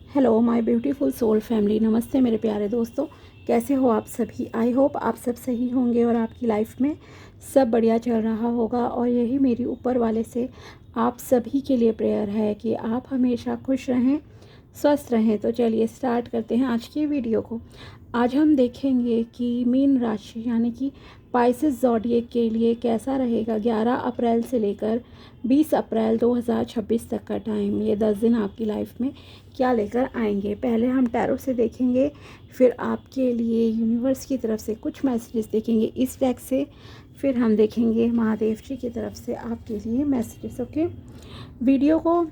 Hello my beautiful soul family. नमस्ते मेरे प्यारे दोस्तों, कैसे हो आप सभी। आई होप आप सब सही होंगे और आपकी लाइफ में सब बढ़िया चल रहा होगा। और यही मेरी ऊपर वाले से आप सभी के लिए प्रेयर है कि आप हमेशा खुश रहें, स्वस्थ रहें। तो चलिए स्टार्ट करते हैं आज की वीडियो को। आज हम देखेंगे कि मीन राशि यानी कि पाइसेस ज़ोडिएक के लिए कैसा रहेगा 11 अप्रैल से लेकर 20 अप्रैल 2026 तक का टाइम। ये 10 दिन आपकी लाइफ में क्या लेकर आएंगे। पहले हम टैरो से देखेंगे, फिर आपके लिए यूनिवर्स की तरफ से कुछ मैसेजेस देखेंगे इस डेक से, फिर हम देखेंगे महादेव जी की तरफ से आपके लिए मैसेजेस। ओके, वीडियो को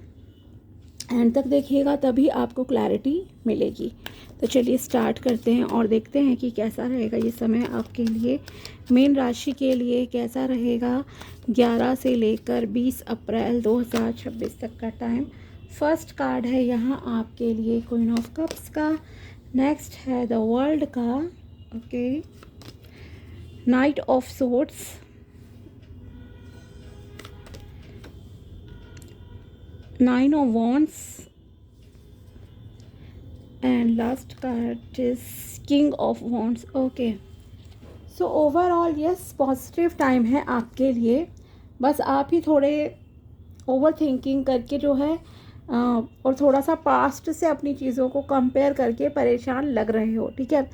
एंड तक देखिएगा तभी आपको क्लैरिटी मिलेगी। तो चलिए स्टार्ट करते हैं और देखते हैं कि कैसा रहेगा ये समय आपके लिए। मीन राशि के लिए कैसा रहेगा 11 से लेकर 20 अप्रैल 2026 तक का टाइम। फर्स्ट कार्ड है यहाँ आपके लिए क्वीन ऑफ कप्स का, नेक्स्ट है द वर्ल्ड का, okay, night of swords, nine of wands and last card is king of wands. Okay, so overall yes positive time है आपके लिए। बस आप ही थोड़े ओवर थिंकिंग करके जो है और थोड़ा सा पास्ट से अपनी चीज़ों को कंपेयर करके परेशान लग रहे हो, ठीक है।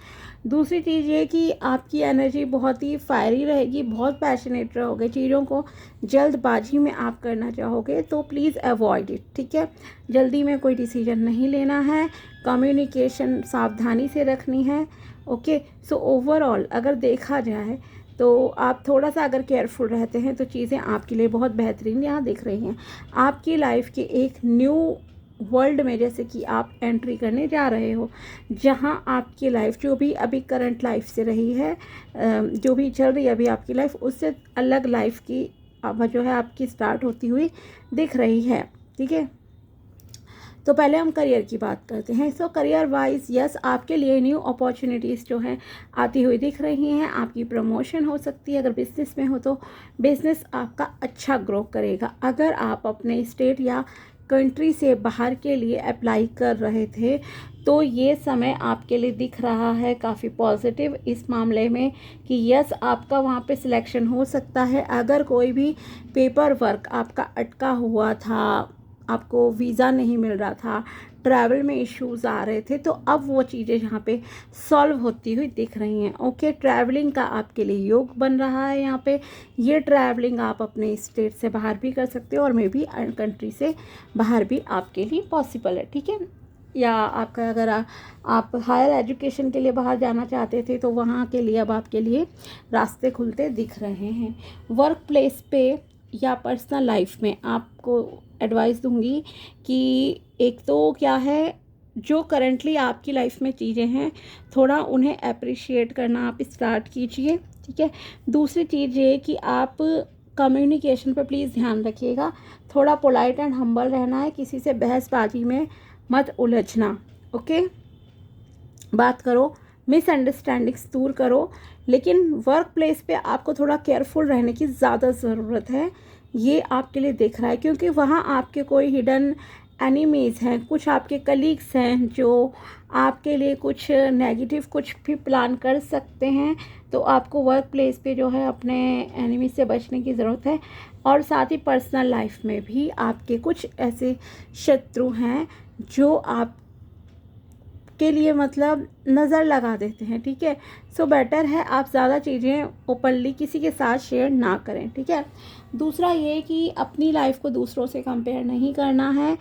दूसरी चीज़ ये कि आपकी एनर्जी बहुत ही फायरी रहेगी, बहुत पैशनेट रहोगे, चीज़ों को जल्दबाजी में आप करना चाहोगे तो प्लीज़ अवॉइड इट, ठीक है। जल्दी में कोई डिसीजन नहीं लेना है, कम्युनिकेशन सावधानी से रखनी है। ओके, सो ओवरऑल अगर देखा जाए तो आप थोड़ा सा अगर केयरफुल रहते हैं तो चीज़ें आपके लिए बहुत बेहतरीन यहाँ दिख रही हैं। आपकी लाइफ के एक न्यू वर्ल्ड में जैसे कि आप एंट्री करने जा रहे हो, जहाँ आपकी लाइफ जो भी अभी करंट लाइफ से रही है, जो भी चल रही है अभी आपकी लाइफ, उससे अलग लाइफ की अब जो है आपकी स्टार्ट होती हुई दिख रही है, ठीक है। तो पहले हम करियर की बात करते हैं। सो करियर वाइज यस आपके लिए न्यू अपॉर्चुनिटीज़ जो हैं आती हुई दिख रही हैं। आपकी प्रमोशन हो सकती है, अगर बिज़नेस में हो तो बिज़नेस आपका अच्छा ग्रो करेगा। अगर आप अपने स्टेट या कंट्री से बाहर के लिए अप्लाई कर रहे थे तो ये समय आपके लिए दिख रहा है काफ़ी पॉजिटिव इस मामले में कि यस आपका वहाँ पे सिलेक्शन हो सकता है। अगर कोई भी पेपर वर्क आपका अटका हुआ था, आपको वीज़ा नहीं मिल रहा था, ट्रैवल में इश्यूज़ आ रहे थे, तो अब वो चीज़ें यहाँ पे सॉल्व होती हुई दिख रही हैं। ओके, ट्रैवलिंग का आपके लिए योग बन रहा है यहाँ पे। ये ट्रैवलिंग आप अपने स्टेट से बाहर भी कर सकते हो और मे बी कंट्री से बाहर भी आपके लिए पॉसिबल है, ठीक है। या आपका अगर आप हायर एजुकेशन के लिए बाहर जाना चाहते थे तो वहाँ के लिए अब आपके लिए रास्ते खुलते दिख रहे हैं। वर्क प्लेस पे या पर्सनल लाइफ में आपको एडवाइस दूंगी कि एक तो क्या है, जो करंटली आपकी लाइफ में चीज़ें हैं थोड़ा उन्हें अप्रिशिएट करना आप स्टार्ट कीजिए, ठीक है। दूसरी चीज़ ये कि आप कम्युनिकेशन पर प्लीज़ ध्यान रखिएगा, थोड़ा पोलाइट एंड हम्बल रहना है, किसी से बहसबाजी में मत उलझना। ओके, बात करो, मिसअंडरस्टैंडिंग्स दूर करो, लेकिन वर्क प्लेस पे आपको थोड़ा केयरफुल रहने की ज़्यादा ज़रूरत है। ये आपके लिए दिख रहा है क्योंकि वहाँ आपके कोई हिडन एनिमीज़ हैं, कुछ आपके कलीग्स हैं जो आपके लिए कुछ नेगेटिव कुछ भी प्लान कर सकते हैं। तो आपको वर्क प्लेस पे जो है अपने एनिमी से बचने की ज़रूरत है। और साथ ही पर्सनल लाइफ में भी आपके कुछ ऐसे शत्रु हैं जो आप के लिए मतलब नज़र लगा देते हैं, ठीक है। सो बेटर है आप ज़्यादा चीज़ें ओपनली किसी के साथ शेयर ना करें, ठीक है। दूसरा ये कि अपनी लाइफ को दूसरों से कंपेयर नहीं करना है।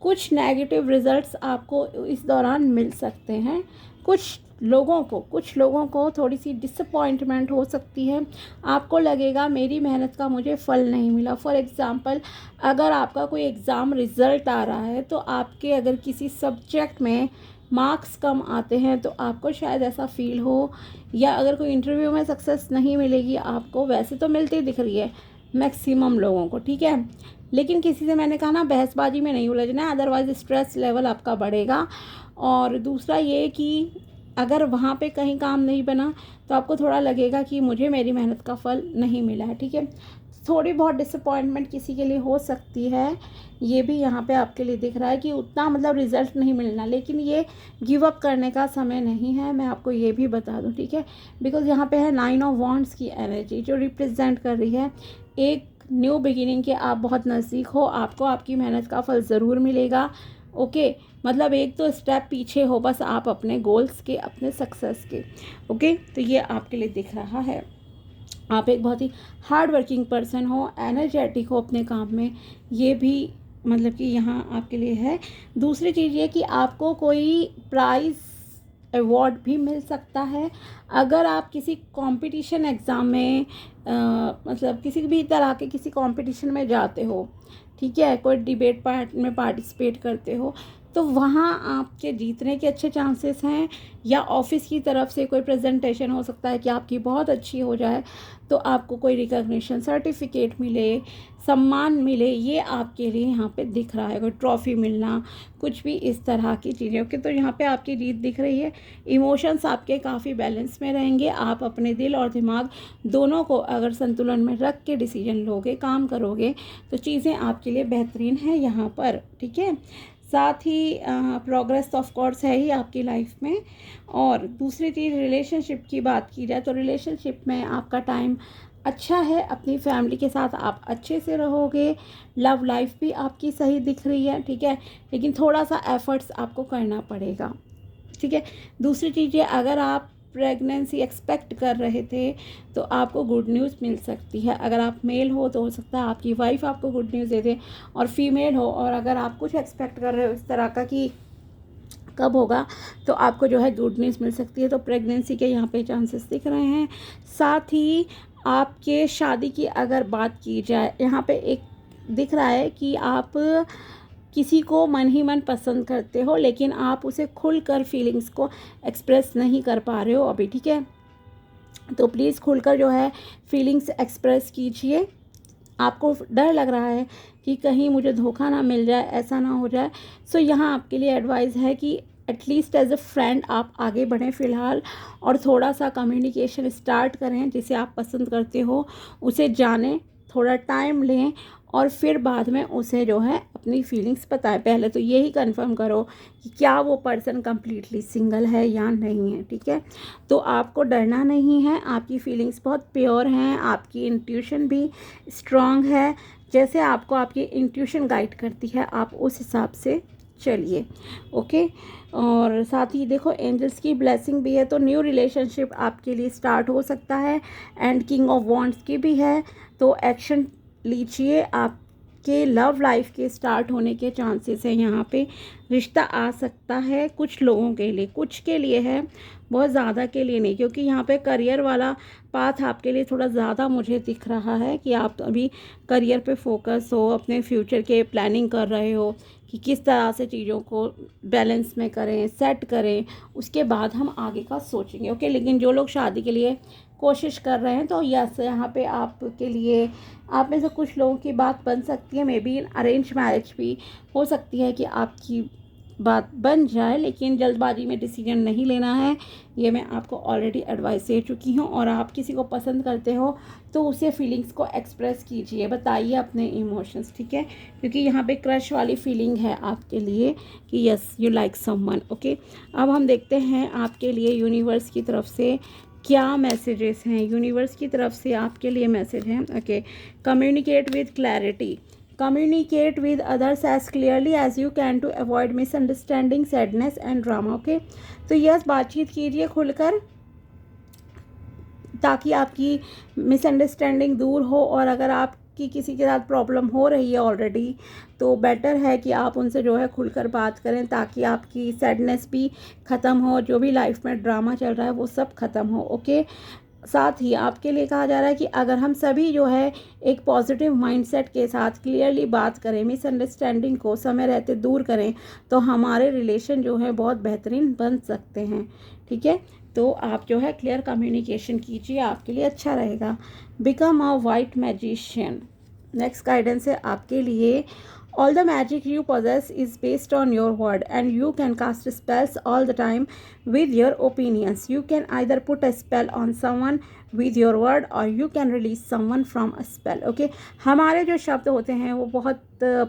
कुछ नेगेटिव रिजल्ट्स आपको इस दौरान मिल सकते हैं। कुछ लोगों को थोड़ी सी डिसअपॉइंटमेंट हो सकती है। आपको लगेगा मेरी मेहनत का मुझे फल नहीं मिला। फॉर एग्ज़ाम्पल, अगर आपका कोई एग्ज़ाम रिज़ल्ट आ रहा है तो आपके अगर किसी सब्जेक्ट में मार्क्स कम आते हैं तो आपको शायद ऐसा फील हो, या अगर कोई इंटरव्यू में सक्सेस नहीं मिलेगी आपको, वैसे तो मिलती दिख रही है मैक्सिमम लोगों को, ठीक है। लेकिन किसी से मैंने कहा ना बहसबाजी में नहीं उलझना है, अदरवाइज स्ट्रेस लेवल आपका बढ़ेगा। और दूसरा ये कि अगर वहाँ पे कहीं काम नहीं बना तो आपको थोड़ा लगेगा कि मुझे मेरी मेहनत का फल नहीं मिला है, ठीक है। थोड़ी बहुत डिसअपॉइंटमेंट किसी के लिए हो सकती है, ये भी यहाँ पे आपके लिए दिख रहा है कि उतना मतलब रिजल्ट नहीं मिलना, लेकिन ये गिव अप करने का समय नहीं है, मैं आपको ये भी बता दूँ, ठीक है। बिकॉज यहाँ पे है 9 ऑफ वॉन्ड्स की एनर्जी जो रिप्रेजेंट कर रही है एक न्यू बिगिनिंग के। आप बहुत नज़दीक हो, आपको आपकी मेहनत का फल ज़रूर मिलेगा, ओके। मतलब एक तो स्टेप पीछे हो बस आप अपने गोल्स के, अपने सक्सेस के, ओके। तो ये आपके लिए दिख रहा है। आप एक बहुत ही हार्ड वर्किंग पर्सन हो, एनर्जेटिक हो अपने काम में, ये भी मतलब कि यहाँ आपके लिए है। दूसरी चीज़ ये कि आपको कोई प्राइज़ अवार्ड भी मिल सकता है अगर आप किसी कंपटीशन एग्ज़ाम में मतलब किसी भी तरह के किसी कंपटीशन में जाते हो, ठीक है, कोई डिबेट में पार्टिसिपेट करते हो, तो वहाँ आपके जीतने के अच्छे चांसेस हैं। या ऑफिस की तरफ से कोई प्रेजेंटेशन हो सकता है कि आपकी बहुत अच्छी हो जाए, तो आपको कोई रिकॉग्निशन सर्टिफिकेट मिले, सम्मान मिले, ये आपके लिए यहाँ पे दिख रहा है। कोई ट्रॉफ़ी मिलना, कुछ भी इस तरह की चीज़ें, ओके। तो यहाँ पे आपकी जीत दिख रही है। इमोशंस आपके काफ़ी बैलेंस में रहेंगे। आप अपने दिल और दिमाग दोनों को अगर संतुलन में रख के डिसीजन लोगे, काम करोगे, तो चीज़ें आपके लिए बेहतरीन हैं यहाँ पर, ठीक है। साथ ही प्रोग्रेस ऑफ कोर्स है ही आपकी लाइफ में। और दूसरी चीज़ रिलेशनशिप की बात की जाए तो रिलेशनशिप में आपका टाइम अच्छा है, अपनी फैमिली के साथ आप अच्छे से रहोगे। लव लाइफ भी आपकी सही दिख रही है, ठीक है, लेकिन थोड़ा सा एफर्ट्स आपको करना पड़ेगा, ठीक है। दूसरी चीज़ ये, अगर आप प्रेगनेंसी एक्सपेक्ट कर रहे थे तो आपको गुड न्यूज़ मिल सकती है। अगर आप मेल हो तो हो सकता है आपकी वाइफ आपको गुड न्यूज़ दे दे, और फीमेल हो और अगर आप कुछ एक्सपेक्ट कर रहे हो इस तरह का कि कब होगा, तो आपको जो है गुड न्यूज़ मिल सकती है। तो प्रेगनेंसी के यहाँ पे चांसेस दिख रहे हैं। साथ ही आपके शादी की अगर बात की जाए, यहाँ पे एक दिख रहा है कि आप किसी को मन ही मन पसंद करते हो, लेकिन आप उसे खुलकर फीलिंग्स को एक्सप्रेस नहीं कर पा रहे हो अभी, ठीक है। तो प्लीज़ खुलकर जो है फीलिंग्स एक्सप्रेस कीजिए। आपको डर लग रहा है कि कहीं मुझे धोखा ना मिल जाए, ऐसा ना हो जाए, सो यहाँ आपके लिए एडवाइस है कि एटलीस्ट एज अ फ्रेंड आप आगे बढ़ें फ़िलहाल, और थोड़ा सा कम्युनिकेशन स्टार्ट करें। जिसे आप पसंद करते हो उसे जानें, थोड़ा टाइम लें, और फिर बाद में उसे जो है अपनी फीलिंग्स बताएं। पहले तो यही कंफर्म करो कि क्या वो पर्सन कम्प्लीटली सिंगल है या नहीं है, ठीक है। तो आपको डरना नहीं है, आपकी फीलिंग्स बहुत प्योर हैं, आपकी इंट्यूशन भी स्ट्रॉन्ग है। जैसे आपको आपकी इंट्यूशन गाइड करती है आप उस हिसाब से चलिए, ओके। और साथ ही देखो एंजल्स की ब्लेसिंग भी है, तो न्यू रिलेशनशिप आपके लिए स्टार्ट हो सकता है। एंड किंग ऑफ वॉन्ड्स की भी है, तो एक्शन लीजिए। आपके लव लाइफ के स्टार्ट होने के चांसेस हैं। यहाँ पे रिश्ता आ सकता है कुछ लोगों के लिए, कुछ के लिए है, बहुत ज़्यादा के लिए नहीं, क्योंकि यहाँ पे करियर वाला पाथ आपके लिए थोड़ा ज़्यादा मुझे दिख रहा है कि आप अभी करियर पे फोकस हो, अपने फ्यूचर के प्लानिंग कर रहे हो कि किस तरह से चीज़ों को बैलेंस में करें, सेट करें, उसके बाद हम आगे का सोचेंगे, ओके। लेकिन जो लोग शादी के लिए कोशिश कर रहे हैं तो यस, यहाँ पे आपके लिए आप में से कुछ लोगों की बात बन सकती है। मे बी अरेंज मैरिज भी हो सकती है कि आपकी बात बन जाए, लेकिन जल्दबाजी में डिसीजन नहीं लेना है, ये मैं आपको ऑलरेडी एडवाइस दे चुकी हूँ। और आप किसी को पसंद करते हो तो उसे फीलिंग्स को एक्सप्रेस कीजिए, बताइए अपने इमोशंस, ठीक है, क्योंकि यहाँ पे क्रश वाली फीलिंग है आपके लिए कि yes you like someone, okay. अब हम देखते हैं आपके लिए यूनिवर्स की तरफ से क्या मैसेजेस हैं। यूनिवर्स की तरफ से आपके लिए मैसेज हैं, okay. Communicate with clarity, communicate with others as clearly as you can to avoid misunderstanding, sadness and drama, okay. तो यस, बातचीत कीजिए खुलकर ताकि आपकी मिसअंडरस्टैंडिंग दूर हो। और अगर आपकी किसी के साथ प्रॉब्लम हो रही है ऑलरेडी, तो बेटर है कि आप उनसे जो है खुलकर बात करें, ताकि आपकी सैडनेस भी ख़त्म हो, जो भी लाइफ में ड्रामा चल रहा है वो सब ख़त्म हो, ओके। साथ ही आपके लिए कहा जा रहा है कि अगर हम सभी जो है एक पॉजिटिव माइंडसेट के साथ क्लियरली बात करें, मिसअंडरस्टैंडिंग को समय रहते दूर करें, तो हमारे रिलेशन जो है बहुत बेहतरीन बन सकते हैं, ठीक है। तो आप जो है क्लियर कम्युनिकेशन कीजिए, आपके लिए अच्छा रहेगा। Become a white magician, next guidance है आपके लिए All the magic you possess is based on your word, and you can cast spells all the time with your opinions. You can either put a spell on someone with your word or you can release someone from a spell. Okay, हमारे जो शब्द होते हैं वो बहुत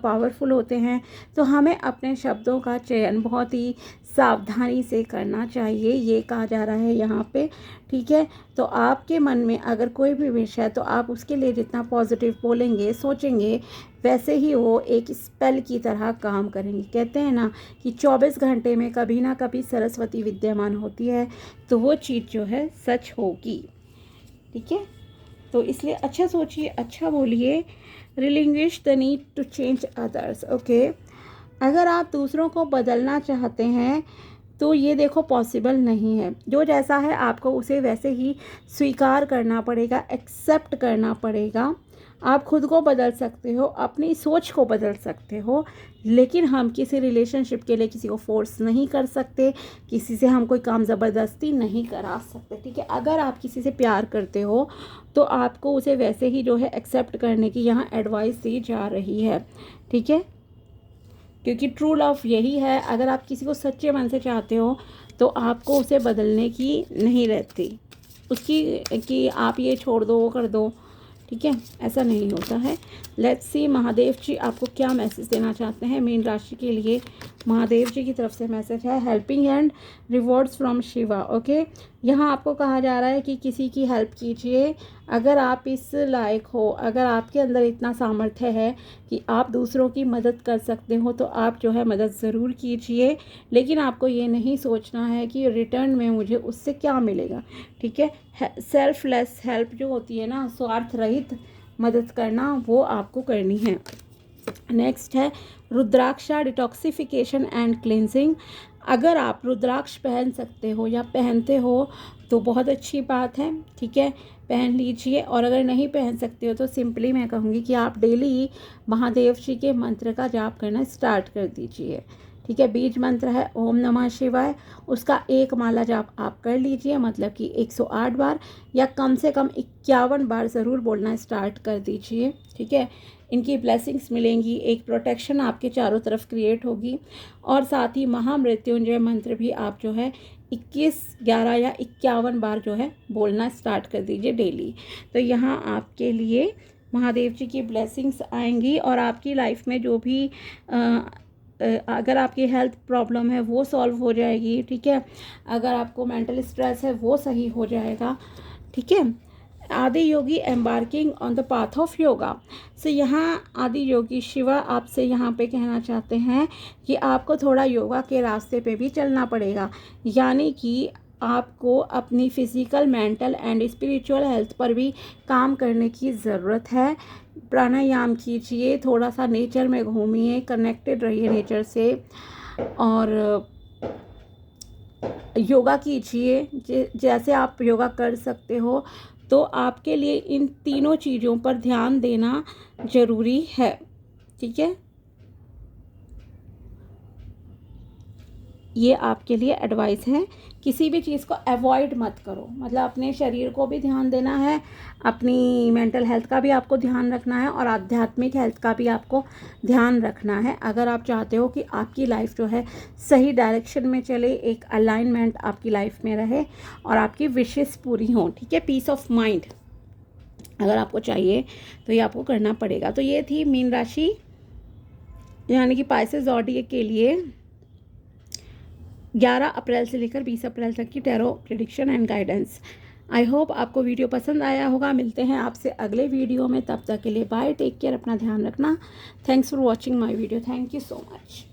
powerful होते हैं, तो हमें अपने शब्दों का चयन बहुत ही सावधानी से करना चाहिए, ये कहा जा रहा है यहाँ पे। ठीक है, तो आपके मन में अगर कोई भी विषय है तो आप उसके लिए जितना पॉजिटिव बोलेंगे, सोचेंगे, वैसे ही वो एक स्पेल की तरह काम करेंगे। कहते हैं ना कि 24 घंटे में कभी ना कभी सरस्वती विद्यमान होती है, तो वो चीज़ जो है सच होगी। ठीक है, तो इसलिए अच्छा सोचिए, अच्छा बोलिए। Relinquish the need to change others. Okay, अगर आप दूसरों को बदलना चाहते हैं तो ये देखो पॉसिबल नहीं है। जो जैसा है आपको उसे वैसे ही स्वीकार करना पड़ेगा, एक्सेप्ट करना पड़ेगा। आप खुद को बदल सकते हो, अपनी सोच को बदल सकते हो, लेकिन हम किसी रिलेशनशिप के लिए किसी को फोर्स नहीं कर सकते, किसी से हम कोई काम ज़बरदस्ती नहीं करा सकते। ठीक है, अगर आप किसी से प्यार करते हो तो आपको उसे वैसे ही जो है एक्सेप्ट करने की यहाँ एडवाइस दी जा रही है। ठीक है, क्योंकि ट्रू लव यही है। अगर आप किसी को सच्चे मन से चाहते हो तो आपको उसे बदलने की नहीं रहती, उसकी कि आप ये छोड़ दो, वो कर दो। ठीक है, ऐसा नहीं होता है। लेट्स सी महादेव जी आपको क्या मैसेज देना चाहते हैं मीन राशि के लिए। महादेव जी की तरफ से मैसेज है helping hand, rewards from Shiva. Okay, यहाँ आपको कहा जा रहा है कि किसी की हेल्प कीजिए। अगर आप इस लायक हो, अगर आपके अंदर इतना सामर्थ्य है कि आप दूसरों की मदद कर सकते हो, तो आप जो है मदद ज़रूर कीजिए, लेकिन आपको ये नहीं सोचना है कि रिटर्न में मुझे उससे क्या मिलेगा। ठीक है, सेल्फलेस हेल्प जो होती है ना, स्वार्थ रहित मदद करना, वो आपको करनी है। नेक्स्ट है रुद्राक्षा, डिटॉक्सिफिकेशन एंड क्लिनजिंग। अगर आप रुद्राक्ष पहन सकते हो या पहनते हो तो बहुत अच्छी बात है। ठीक है, पहन लीजिए, और अगर नहीं पहन सकते हो तो सिंपली मैं कहूँगी कि आप डेली महादेव जी के मंत्र का जाप करना स्टार्ट कर दीजिए। ठीक है, बीज मंत्र है ओम नमः शिवाय, उसका एक माला जाप आप कर लीजिए, मतलब कि 108 बार या कम से कम 51 बार ज़रूर बोलना स्टार्ट कर दीजिए। ठीक है, इनकी ब्लेसिंग्स मिलेंगी, एक प्रोटेक्शन आपके चारों तरफ क्रिएट होगी, और साथ ही महामृत्युंजय मंत्र भी आप जो है 21, 11 या 51 बार जो है बोलना स्टार्ट कर दीजिए डेली। तो यहाँ आपके लिए महादेव जी की ब्लेसिंग्स आएंगी और आपकी लाइफ में जो भी अगर आपकी हेल्थ प्रॉब्लम है वो सॉल्व हो जाएगी। ठीक है, अगर आपको मेंटल स्ट्रेस है वो सही हो जाएगा। ठीक है, Adiyogi embarking on the path of yoga. So यहाँ आदि योगी शिवा आपसे यहाँ पे कहना चाहते हैं कि आपको थोड़ा योगा के रास्ते पे भी चलना पड़ेगा, यानी कि आपको अपनी physical, mental and spiritual health पर भी काम करने की ज़रूरत है। प्राणायाम कीजिए, थोड़ा सा नेचर में घूमिए, कनेक्टेड रहिए नेचर से, और योगा कीजिए जैसे आप योगा कर सकते हो। तो आपके लिए इन तीनों चीज़ों पर ध्यान देना ज़रूरी है। ठीक है, ये आपके लिए एडवाइस है। किसी भी चीज़ को अवॉइड मत करो, मतलब अपने शरीर को भी ध्यान देना है, अपनी मेंटल हेल्थ का भी आपको ध्यान रखना है, और आध्यात्मिक हेल्थ का भी आपको ध्यान रखना है। अगर आप चाहते हो कि आपकी लाइफ जो है सही डायरेक्शन में चले, एक अलाइनमेंट आपकी लाइफ में रहे और आपकी विशेस पूरी हों। ठीक है, पीस ऑफ माइंड अगर आपको चाहिए तो ये आपको करना पड़ेगा। तो ये थी मीन राशि यानी कि पाइसेस ज़ोडिएक के लिए 11 अप्रैल से लेकर 20 अप्रैल तक की tarot prediction and guidance. I hope आपको वीडियो पसंद आया होगा। मिलते हैं आपसे अगले वीडियो में, तब तक के लिए बाय, टेक केयर, अपना ध्यान रखना। Thanks for watching my video, thank you so much.